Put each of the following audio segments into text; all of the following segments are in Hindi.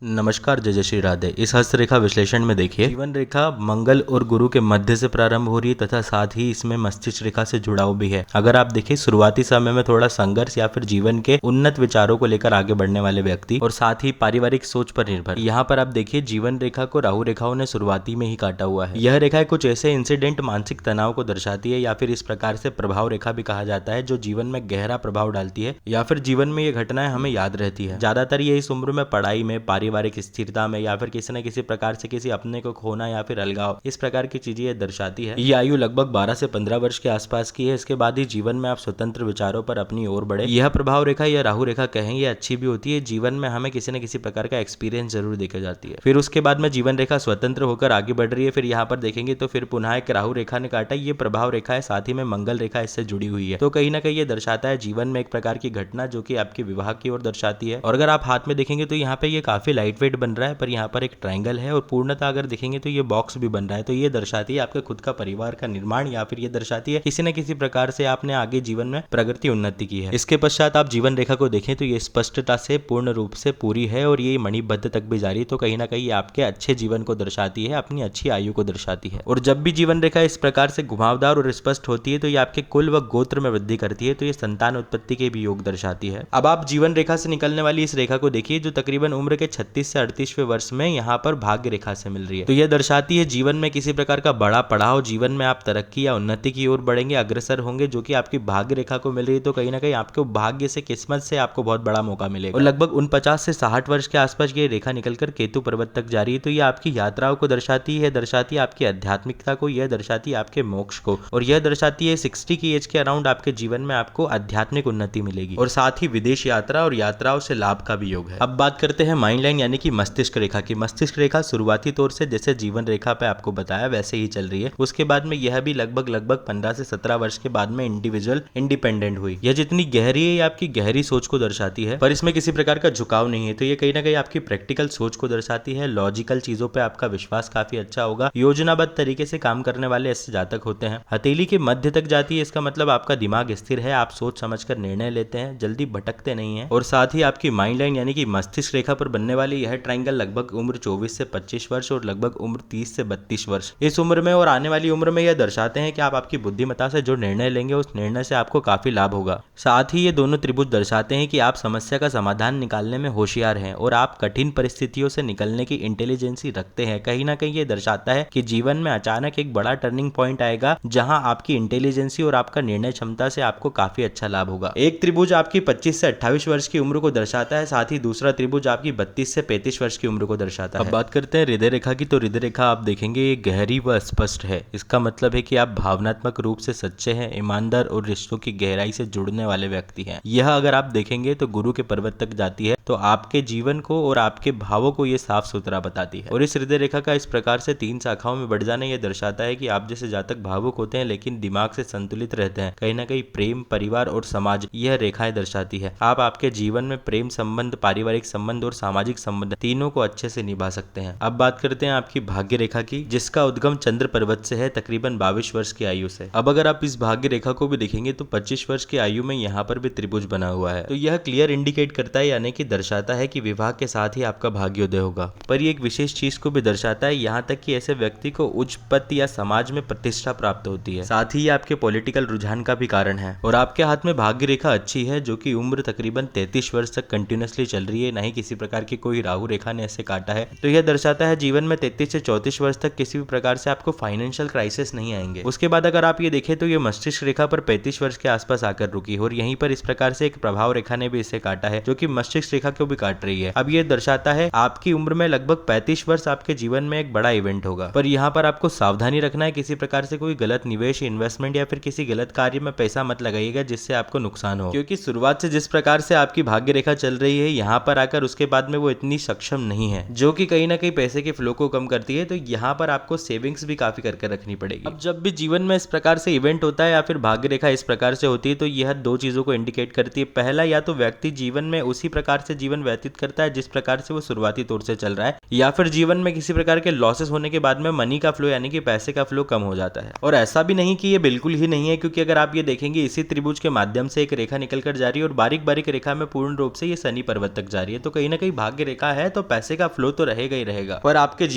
नमस्कार, जय जय श्री राधे। इस हस्तरेखा विश्लेषण में देखिए, जीवन रेखा मंगल और गुरु के मध्य से प्रारंभ हो रही है तथा साथ ही इसमें मस्तिष्क रेखा से जुड़ाव भी है। अगर आप देखिए शुरुआती समय में थोड़ा संघर्ष या फिर जीवन के उन्नत विचारों को लेकर आगे बढ़ने वाले व्यक्ति और साथ ही पारिवारिक सोच पर निर्भर। यहाँ पर आप देखिए जीवन रेखा को राहु रेखाओं ने शुरुआती में ही काटा हुआ है। यह रेखा कुछ ऐसे इंसिडेंट मानसिक तनाव को दर्शाती है या फिर इस प्रकार से प्रभाव रेखा भी कहा जाता है, जो जीवन में गहरा प्रभाव डालती है या फिर जीवन में ये घटनाएं हमें याद रहती है। ज्यादातर ये इस उम्र में पढ़ाई में, पारिवारिक स्थिरता में या फिर किसी न किसी प्रकार से किसी अपने को खोना या फिर अलगाव, इस प्रकार की चीजें ये दर्शाती है। ये आयु लगभग 12 से 15 वर्ष के आसपास की है। इसके बाद ही जीवन में आप स्वतंत्र विचारों पर अपनी ओर बढ़े। यह प्रभाव रेखा या राहु रेखा कहें, ये अच्छी भी होती है। जीवन में हमें किसी न किसी प्रकार का एक्सपीरियंस जरूर देखे जाती है। फिर उसके बाद में जीवन रेखा स्वतंत्र होकर आगे बढ़ रही है। फिर यहाँ पर देखेंगे तो फिर पुनः एक राहु रेखा ने काटा। ये प्रभाव रेखा है, साथ ही में मंगल रेखा इससे जुड़ी हुई है। तो कहीं ना कहीं ये दर्शाता है जीवन में एक प्रकार की घटना जो कि आपके विवाह की ओर दर्शाती है। और अगर आप हाथ में देखेंगे तो यहाँ पे ये काफी लाइट वेट बन रहा है, पर यहाँ पर एक ट्रायंगल है और पूर्णतः अगर देखेंगे तो ये बॉक्स भी बन रहा है। तो ये दर्शाती है आपके खुद का परिवार का निर्माण या फिर ये दर्शाती है किसी न किसी प्रकार से आपने आगे जीवन में प्रगति उन्नति की है। इसके पश्चात आप जीवन रेखा को देखें तो ये स्पष्टता से पूर्ण रूप से पूरी है और ये मणिबद्ध तक भी जारी। तो कहीं ना कहीं आपके अच्छे जीवन को दर्शाती है, अपनी अच्छी आयु को दर्शाती है। और जब भी जीवन रेखा इस प्रकार से घुमावदार और स्पष्ट होती है तो ये आपके कुल व गोत्र में वृद्धि करती है। तो ये संतान उत्पत्ति के भी योग दर्शाती है। अब आप जीवन रेखा से निकलने वाली इस रेखा को देखिए जो तकरीबन उम्र के 36 से 38वें वर्ष में यहाँ पर भाग्य रेखा से मिल रही है। तो यह दर्शाती है जीवन में किसी प्रकार का बड़ा पड़ाव, जीवन में आप तरक्की या उन्नति की ओर बढ़ेंगे, अग्रसर होंगे, जो कि आपकी भाग्य रेखा को मिल रही है। तो कहीं ना कहीं आपको भाग्य से, किस्मत से आपको बहुत बड़ा मौका मिलेगा। और लगभग 49 से 60 वर्ष के आसपास ये रेखा निकलकर केतु पर्वत तक जा रही है। तो यह आपकी यात्राओं को दर्शाती है, दर्शाती है आपकी आध्यात्मिकता को, यह दर्शाती है आपके मोक्ष को, और यह दर्शाती है 60 की एज के अराउंड आपके जीवन में आपको आध्यात्मिक उन्नति मिलेगी और साथ ही विदेश यात्रा और यात्राओं से लाभ का भी योग है। अब बात करते हैं माइंड लाइन यानी कि मस्तिष्क रेखा की। मस्तिष्क रेखा शुरुआती तौर से जैसे जीवन रेखा पे आपको बताया वैसे ही चल रही है। उसके बाद में यह भी लगभग 15 से 17 वर्ष के बाद में इंडिविजुअल इंडिपेंडेंट हुई। यह जितनी गहरी है, ये आपकी गहरी सोच को दर्शाती है, पर इसमें किसी प्रकार का झुकाव नहीं है। तो ये कहीं ना कहीं आपकी प्रैक्टिकल सोच को दर्शाती है। लॉजिकल चीजों पे आपका विश्वास काफी अच्छा होगा। योजनाबद्ध तरीके से काम करने वाले ऐसे जातक होते हैं। हथेली के मध्य तक जाती है, इसका मतलब आपका दिमाग स्थिर है, आप सोच समझकर निर्णय लेते हैं, जल्दी भटकते नहीं है। और साथ ही आपकी माइंड लाइन यानी कि मस्तिष्क रेखा पर बनने वाली यह ट्रायंगल लगभग उम्र 24 से 25 वर्ष और लगभग उम्र 30 से 32 वर्ष, इस उम्र में और आने वाली उम्र में यह दर्शाते हैं कि आप आपकी बुद्धिमत्ता से जो निर्णय लेंगे उस निर्णय से आपको काफी लाभ होगा। साथ ही ये दोनों त्रिभुज दर्शाते हैं कि आप समस्या का समाधान निकालने में होशियार हैं और आप कठिन परिस्थितियों से निकलने की इंटेलिजेंसी रखते हैं। कहीं ना कहीं ये दर्शाता है कि जीवन में अचानक एक बड़ा टर्निंग पॉइंट आएगा जहां आपकी इंटेलिजेंसी और आपका निर्णय क्षमता से आपको काफी अच्छा लाभ होगा। एक त्रिभुज आपकी 25 से 28 वर्ष की उम्र को दर्शाता है, साथ ही दूसरा त्रिभुज आपकी 32 से 35 वर्ष की उम्र को दर्शाता है। अब बात करते हैं हृदय रेखा की। तो हृदय रेखा आप देखेंगे ये गहरी व स्पष्ट है। इसका मतलब है कि आप भावनात्मक रूप से सच्चे हैं, ईमानदार और रिश्तों की गहराई से जुड़ने वाले व्यक्ति हैं। यह अगर आप देखेंगे तो गुरु के पर्वत तक जाती है, तो आपके जीवन को और आपके भावों को ये साफ सुथरा बताती है। और इस हृदय रेखा का इस प्रकार से 3 शाखाओं में बढ़ जाना यह दर्शाता है कि आप जैसे जातक भावुक होते हैं लेकिन दिमाग से संतुलित रहते हैं। कहीं ना कहीं प्रेम, परिवार और समाज यह रेखाएं दर्शाती है। आप आपके जीवन में प्रेम संबंध, पारिवारिक संबंध और सामाजिक संबंध तीनों को अच्छे से निभा सकते हैं। अब बात करते हैं आपकी भाग्य रेखा की, जिसका उद्गम चंद्र पर्वत से है, तकरीबन 22 वर्ष की आयु से। अब अगर आप इस भाग्य रेखा को भी देखेंगे तो 25 वर्ष की आयु में यहाँ पर भी त्रिभुज बना हुआ है। तो यह क्लियर इंडिकेट करता है यानी कि दर्शाता है कि विवाह के साथ ही आपका भाग्योदय होगा। पर ये एक विशेष चीज को भी दर्शाता है, यहाँ तक कि ऐसे व्यक्ति को उच्च पद या समाज में प्रतिष्ठा प्राप्त होती है। साथ ही ये आपके पॉलिटिकल रुझान का भी कारण है। और आपके हाथ में भाग्य रेखा अच्छी है, जो कि उम्र तकरीबन 33 वर्ष तक कंटिन्यूसली चल रही है, नहीं किसी प्रकार की कोई राहु रेखा ने ऐसे काटा है। तो यह दर्शाता है जीवन में 33 से 34 वर्ष तक किसी भी प्रकार से आपको फाइनेंशियल क्राइसिस नहीं आएंगे। उसके बाद अगर आप ये देखें तो ये मस्तिष्क रेखा पर 35 वर्ष के आसपास आकर रुकी और यहीं पर इस प्रकार से एक प्रभाव रेखा ने भी इसे काटा है, जो कि मस्तिष्क रेखा को भी काट रही है। अब ये दर्शाता है आपकी उम्र में लगभग 35 वर्ष आपके जीवन में एक बड़ा इवेंट होगा, पर यहाँ पर आपको सावधानी रखना है, किसी प्रकार से कोई गलत निवेश, इन्वेस्टमेंट या फिर किसी गलत कार्य में पैसा मत लगाइएगा जिससे आपको नुकसान हो। क्योंकि शुरुआत से जिस प्रकार से आपकी भाग्य रेखा चल रही है, यहाँ पर आकर उसके बाद में वो इतनी सक्षम नहीं है, जो कि कहीं ना कहीं पैसे के फ्लो को कम करती है। तो यहाँ पर आपको सेविंग्स भी काफी करके रखनी पड़ेगी। अब जब भी जीवन में इस प्रकार से इवेंट होता है या फिर भाग्य रेखा इस प्रकार से होती है, तो यह 2 चीजों को इंडिकेट करती है। पहला, या तो व्यक्ति जीवन में उसी प्रकार से जीवन व्यतीत करता है जिस प्रकार से वो शुरुआती तौर से चल रहा है, या फिर जीवन में किसी प्रकार के लॉसेस होने के बाद में मनी का फ्लो यानी कि पैसे का फ्लो कम हो जाता है। और ऐसा भी नहीं कि ये बिल्कुल ही नहीं है, क्योंकि अगर आप ये देखेंगे इसी त्रिभुज के माध्यम से एक रेखा निकल कर जा रही है और बारीक बारीक रेखा में पूर्ण रूप से ये शनि पर्वत तक जा रही है। तो कहीं ना कहीं भाग्य रेखा है तो पैसे का फ्लो तो रहेगा ही रहेगा, पर आपके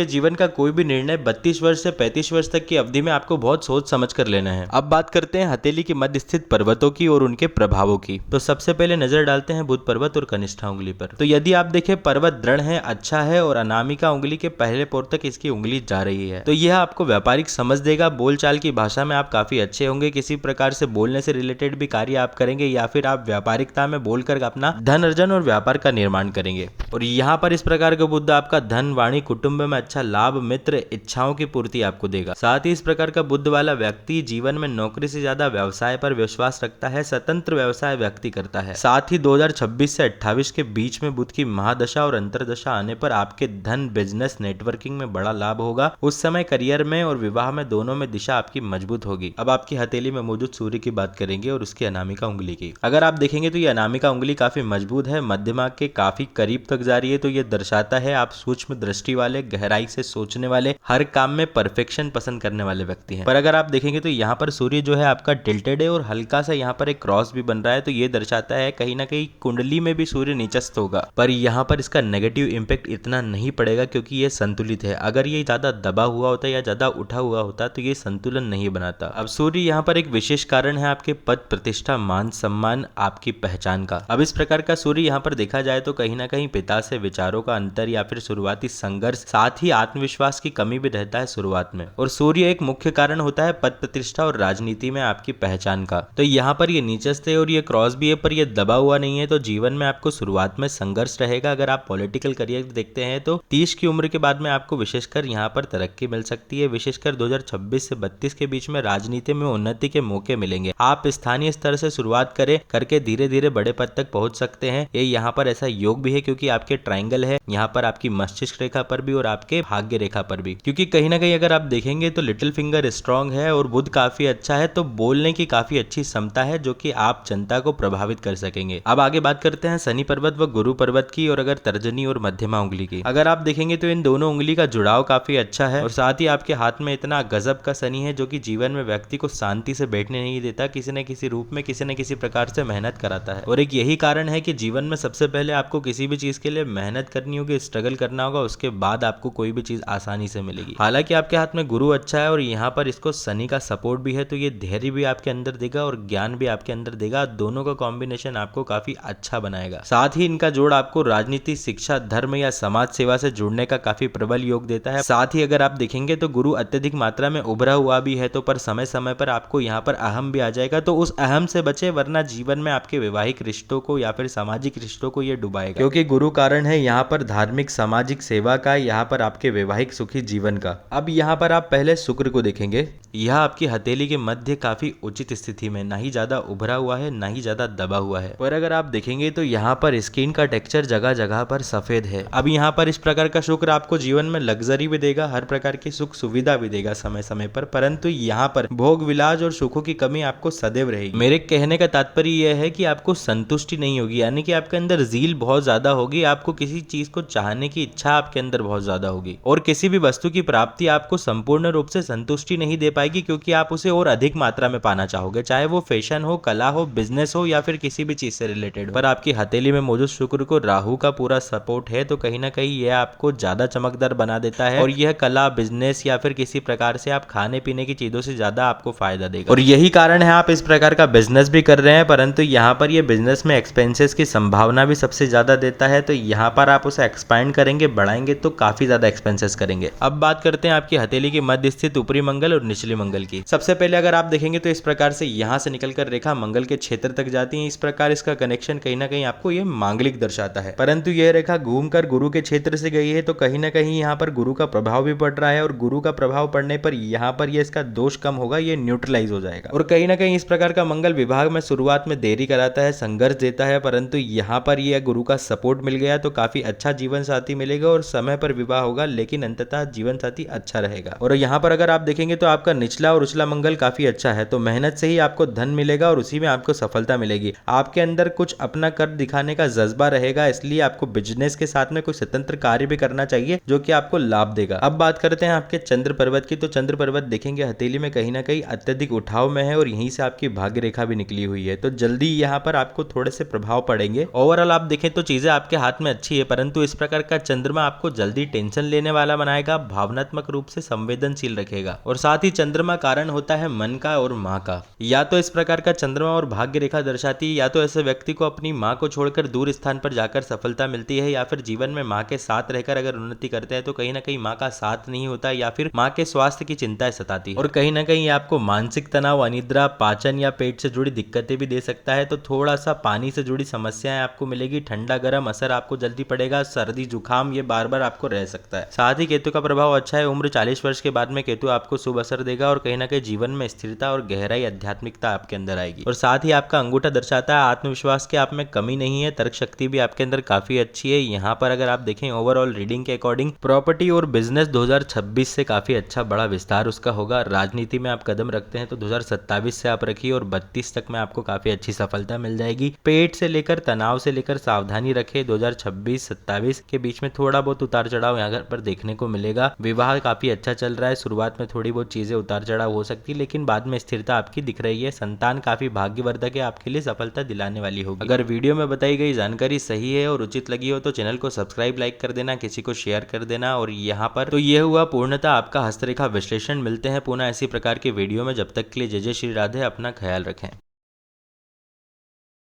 जीवन का कोई भी निर्णय 32 वर्ष से 35 वर्ष तक की अवधि में आपको बहुत सोच समझ कर लेना है। अब बात करते हैं हथेली के मध्य स्थित पर्वतों की और उनके प्रभावों की। तो सबसे पहले नजर डालते हैं बुध पर्वत और कनिष्ठा उंगली पर। तो यदि आप देखें पर्वत दृढ़ है, अच्छा है और अनामिका उंगली के पहले पोर तक इसकी उंगली जा रही है, तो यह आपको व्यापारिक समझ देगा। बोलचाल की भाषा में आप काफी अच्छे होंगे, किसी प्रकार से बोलने से रिलेटेड भी कार्य आप करेंगे या फिर आप व्यापारिकता में बोलकर अपना धन अर्जन और व्यापार का निर्माण करेंगे। और यहाँ पर इस प्रकार का बुध आपका धन, वाणी, कुटुंब में अच्छा लाभ, मित्र, इच्छाओं की पूर्ति आपको देगा। साथ ही इस प्रकार का बुध वाला व्यक्ति जीवन में नौकरी से ज्यादा व्यवसाय पर विश्वास रखता है, स्वतंत्र व्यवसाय व्यक्ति करता है। साथ ही 2026 से 28 के बीच में बुध की महादशा और अंतरदशा आने पर आपके धन, बिजनेस, नेटवर्किंग में बड़ा लाभ होगा। उस समय करियर में और विवाह में दोनों में दिशा आपकी मजबूत होगी। अब आपकी हथेली में मौजूद सूर्य की बात करेंगे और उसकी अनामिका उंगली की। अगर आप देखेंगे तो ये अनामिका उंगली काफी मजबूत है, मध्यमा के काफी करीब तक जा रही है। तो ये दर्शाता है आप सूक्ष्म दृष्टि वाले, गहराई से सोचने वाले, हर काम में परफेक्शन पसंद करने वाले व्यक्ति हैं। पर अगर आप देखेंगे तो यहाँ पर सूर्य जो है आपका टिल्टेड है और हल्का सा यहाँ पर एक क्रॉस भी बन रहा है, तो ये दर्शाता है कहीं ना कहीं कुंडली में भी सूर्य नीचस्थ होगा। पर यहाँ पर इसका नेगेटिव इंपैक्ट इतना नहीं पड़ेगा क्योंकि ये संतुलित है। अगर ये ज्यादा दबा हुआ होता या ज्यादा उठा हुआ होता तो ये संतुलन नहीं बनाता। अब सूर्य यहाँ पर एक विशेष कारण है आपके पद, प्रतिष्ठा, मान सम्मान, आपकी पहचान का। अब इस प्रकार का सूर्य यहाँ पर देखा जाए तो कहीं ना कहीं पिता से विचारों का अंतर या फिर शुरुआती संघर्ष, साथ ही आत्मविश्वास की कमी भी रहता है शुरुआत में। और सूर्य एक मुख्य कारण होता है पद, प्रतिष्ठा और राजनीति में आपकी पहचान का। तो यहाँ पर ये नीचस्थ है और ये क्रॉस भी है, पर ये दबा हुआ नहीं है। तो जीवन में आपको शुरुआत में संघर्ष रहेगा। अगर आप पॉलिटिकल करियर देखते हैं तो 30 की उम्र के बाद में आपको विशेषकर यहाँ पर तरक्की मिल सकती है। विशेषकर 2026 से 32 के बीच में राजनीति में उन्नति के मौके मिलेंगे। आप स्थानीय स्तर से शुरुआत करके धीरे धीरे बड़े पद तक पहुंच सकते हैं। ये यहाँ पर ऐसा योग भी है क्योंकि आपके ट्रायंगल है यहाँ पर आपकी मस्तिष्क रेखा पर भी और आपके भाग्य रेखा पर भी, क्योंकि कहीं ना कहीं अगर आप देखेंगे तो लिटिल फिंगर स्ट्रांग है और बुध काफी अच्छा है, तो बोलने की काफी अच्छी क्षमता है जो कि आप जनता को प्रभावित कर सकेंगे। अब आगे बात करते हैं शनि पर्वत व गुरु पर्वत की और अगर तर्जनी और मध्यमा उंगली की। अगर आप देखेंगे तो इन दोनों उंगली का जुड़ाव काफी अच्छा है और साथ ही आपके हाथ में इतना गजब का शनि है जो कि जीवन में व्यक्ति को शांति से बैठने नहीं देता, किसी न किसी रूप में किसी न किसी प्रकार से मेहनत कराता है। और एक यही कारण है कि जीवन में सबसे पहले आपको किसी भी चीज के लिए मेहनत करनी होगी, स्ट्रगल करना होगा, उसके बाद आपको कोई भी चीज आसानी से मिलेगी। हालांकि आपके हाथ में गुरु अच्छा है और यहाँ पर इसको शनि का सपोर्ट भी है, तो ये धैर्य भी आपके अंदर देगा और ज्ञान भी आपके अंदर देगा। दोनों का कॉम्बिनेशन आपको काफी अच्छा बनाएगा। साथ ही इनका जोड़ आपको राजनीति, शिक्षा, धर्म या समाज सेवा से जुड़ने का काफी प्रबल योग देता है। साथ ही अगर आप देखेंगे तो गुरु अत्यधिक मात्रा में उभरा हुआ भी है, तो पर समय समय पर आपको यहाँ पर अहम भी आ जाएगा, तो उस अहम से बचे, वरना जीवन में आपके वैवाहिक रिश्तों को या फिर सामाजिक रिश्तों को ये डुबाएगा। क्योंकि गुरु कारण है यहाँ पर धार्मिक, सामाजिक सेवा का, यहाँ पर आपके वैवाहिक सुखी जीवन का। अब यहाँ पर आप पहले शुक्र को देखेंगे। यह आपकी हथेली के मध्य काफी उचित स्थिति में, ना ही ज्यादा उभरा हुआ है ना ही ज्यादा दबा हुआ है। पर अगर आप देखेंगे तो यहाँ पर स्किन का टेक्सचर जगह जगह पर सफेद है। अब यहाँ पर इस प्रकार का शुक्र आपको जीवन में लग्जरी भी देगा, हर प्रकार की सुख सुविधा भी देगा समय समय पर, परंतु यहाँ पर भोग विलास और सुखों की कमी आपको सदैव रहेगी। मेरे कहने का तात्पर्य यह है कि आपको संतुष्टि नहीं होगी, यानी कि आपके अंदर जील बहुत ज्यादा होगी, आपको किसी चीज को चाहने की इच्छा आपके अंदर बहुत ज्यादा होगी और किसी भी वस्तु की प्राप्ति आपको संपूर्ण रूप से संतुष्टि नहीं दे पाएगी, क्योंकि आप उसे और अधिक मात्रा में पाना चाहोगे, चाहे वो फैशन हो, कला हो, बिजनेस हो या फिर किसी भी चीज से रिलेटेड हो। पर आपकी हथेली में मौजूद शुक्र को राहु का पूरा सपोर्ट है, तो कहीं ना कहीं यह आपको ज्यादा चमकदार बना देता है और यह कला, बिजनेस या फिर किसी प्रकार से आप खाने पीने की चीजों से ज्यादा आपको फायदा देगा। और यही कारण है आप इस प्रकार का बिजनेस भी कर रहे हैं, परंतु यहाँ पर ये बिजनेस में एक्सपेंसेस की संभावना भी सबसे ज्यादा देता है, तो यहाँ पर आप उसे एक्सपांड करेंगे, बढ़ाएंगे तो काफी ज्यादा एक्सपेंसेस करेंगे। अब बात करते हैं आपकी हथेली के मध्य स्थित ऊपरी मंगल और निचली मंगल की। सबसे पहले अगर आप देखेंगे तो इस प्रकार से यहाँ से निकलकर रेखा मंगल के क्षेत्र तक जाती है। इस प्रकार इसका कनेक्शन कहीं ना कहीं आपको ये मांगलिक दर्शाता है, परंतु यह रेखा घूमकर गुरु के क्षेत्र से गई है, तो कहीं ना कहीं यहाँ पर गुरु का प्रभाव भी पड़ रहा है और गुरु का प्रभाव पड़ने पर यहाँ पर ये इसका दोष कम होगा, ये न्यूट्रलाइज हो जाएगा। और कहीं ना कहीं इस प्रकार का मंगल विभाग में शुरुआत में देरी कराता है, संघर्ष देता है, परंतु यहाँ पर यह गुरु का सपोर्ट मिल गया तो काफी अच्छा जीवन साथी मिलेगा और समय पर विवाह होगा, लेकिन अंततः जीवन साथी अच्छा रहेगा। और यहाँ पर अगर आप देखेंगे तो आपका निचला और उचला मंगल काफी अच्छा है, तो मेहनत से ही आपको धन मिलेगा और उसी में आपको सफलता मिलेगी। आपके अंदर कुछ अपना कर दिखाने का जज्बा रहेगा, इसलिए आपको बिजनेस के साथ में कोई स्वतंत्र कार्य भी करना चाहिए जो कि आपको लाभ देगा। अब बात करते हैं आपके चंद्र पर्वत की। तो चंद्र पर्वत देखेंगे हथेली में कहीं ना कहीं अत्यधिक उठाव में है और यहीं से आपकी भाग्य रेखा भी निकली हुई है, तो जल्दी यहाँ पर आपको थोड़े से प्रभाव पड़ेंगे। ओवरऑल आप देखें तो चीजें आपके हाथ में अच्छी है, परंतु इस प्रकार का चंद्रमा आपको जल्दी टेंशन लेने वाला बनाएगा, भावनात्मक रूप से संवेदनशील रखेगा। और साथ ही चंद्रमा कारण होता है मन का और माँ का। या तो इस प्रकार का चंद्रमा और भाग्य रेखा दर्शाती है या तो ऐसे व्यक्ति को अपनी माँ को छोड़कर दूर स्थान पर जाकर सफलता मिलती है, या फिर जीवन में माँ के साथ रहकर अगर उन्नति करते हैं तो कहीं ना कहीं माँ का साथ नहीं होता, या फिर माँ के स्वास्थ्य की चिंताएं सताती है। और कहीं ना कहीं आपको मानसिक तनाव, अनिद्रा, पाचन या पेट से जुड़ी दिक्कतें भी दे सकता है। तो थोड़ा सा पानी से जुड़ी समस्याएं आपको मिलेगी, ठंडा गर्म असर आपको जल्दी पड़ेगा, सर्दी जुकाम ये बार बार आपको रह सकता है। साथ ही केतु का प्रभाव अच्छा है, उम्र 40 वर्ष के बाद में केतु आपको शुभ असर देगा और कहीं ना कहीं जीवन में स्थिरता और गहराई, आध्यात्मिकता आपके अंदर आएगी। और साथ ही आपका अंगूठा दर्शाता है आत्मविश्वास के आप में कमी नहीं है, तर्क शक्ति भी आपके अंदर काफी अच्छी है। यहाँ पर अगर आप देखें ओवरऑल रीडिंग के अकॉर्डिंग प्रॉपर्टी और बिजनेस 2026 से काफी अच्छा बड़ा विस्तार उसका होगा। राजनीति में आप कदम रखते हैं तो 2027 से आप रखिए और 32 तक में आपको काफी अच्छी सफलता मिल जाएगी। पेट से लेकर तनाव से लेकर सावधानी रखें, 2026-27 के बीच में थोड़ा बहुत उतार चढ़ाव यहाँ पर देखने को मिलेगा। विवाह काफी अच्छा चल रहा है, शुरुआत में थोड़ी बहुत चीजें उतार चढ़ाव हो सकती है लेकिन बाद में स्थिरता आपकी दिख रही है। संतान काफी भाग्यवर्धक है, आपके लिए सफलता दिलाने वाली होगी। अगर वीडियो में बताई गई जानकारी सही है और उचित लगी हो तो चैनल को सब्सक्राइब, लाइक कर देना, किसी को शेयर कर देना। और यहाँ पर तो ये हुआ पूर्णतः आपका हस्तरेखा विश्लेषण। मिलते हैं पुनः ऐसी प्रकार के वीडियो में, जब तक के लिए जय जय श्री राधे, अपना ख्याल रखें।